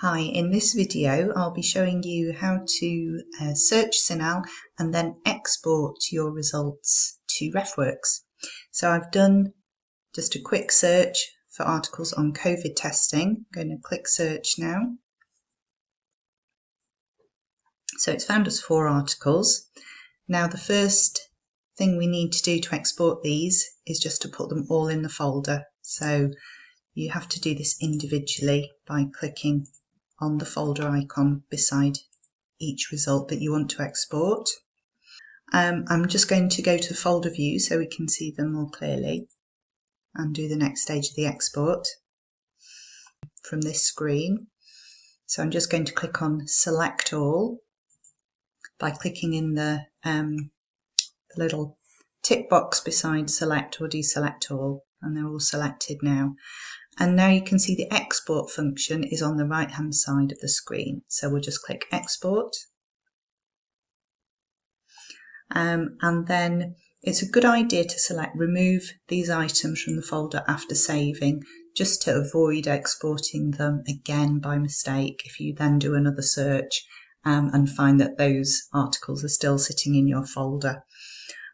Hi, in this video I'll be showing you how to search CINAHL and then export your results to Refworks. So I've done just a quick search for articles on COVID testing. I'm going to click search now. So it's found us 4 articles. Now the first thing we need to do to export these is just to put them all in the folder. So you have to do this individually by clicking on the folder icon beside each result that you want to export. I'm just going to go to folder view so we can see them more clearly and do the next stage of the export from this screen. So I'm just going to click on select all by clicking in the little tick box beside select or deselect all, and they're all selected now. And now you can see the export function is on the right hand side of the screen. So we'll just click export. And then it's a good idea to select remove these items from the folder after saving, just to avoid exporting them again by mistake if you then do another search and find that those articles are still sitting in your folder.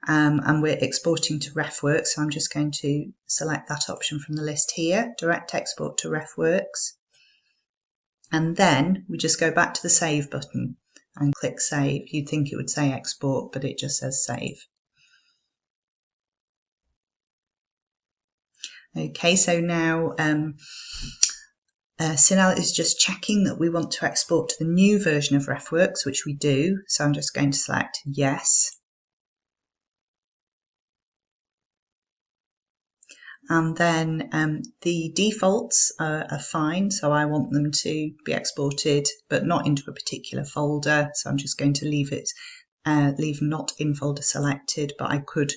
And we're exporting to Refworks, so I'm just going to select that option from the list here, direct export to Refworks. And then we just go back to the save button and click save. You'd think it would say export, but it just says save. Okay, so now CINAHL is just checking that we want to export to the new version of Refworks, which we do. So I'm just going to select yes. And then the defaults are fine, so I want them to be exported but not into a particular folder, so I'm just going to leave it leave not in folder selected, but I could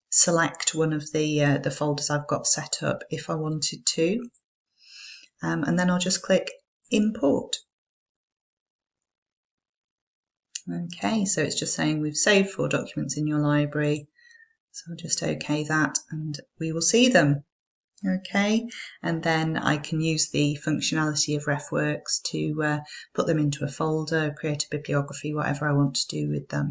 select one of the folders I've got set up if I wanted to, and then I'll just click import. Okay, so it's just saying we've saved 4 documents in your library. So I'll just OK that and we will see them. Okay, and then I can use the functionality of Refworks to put them into a folder, create a bibliography, whatever I want to do with them.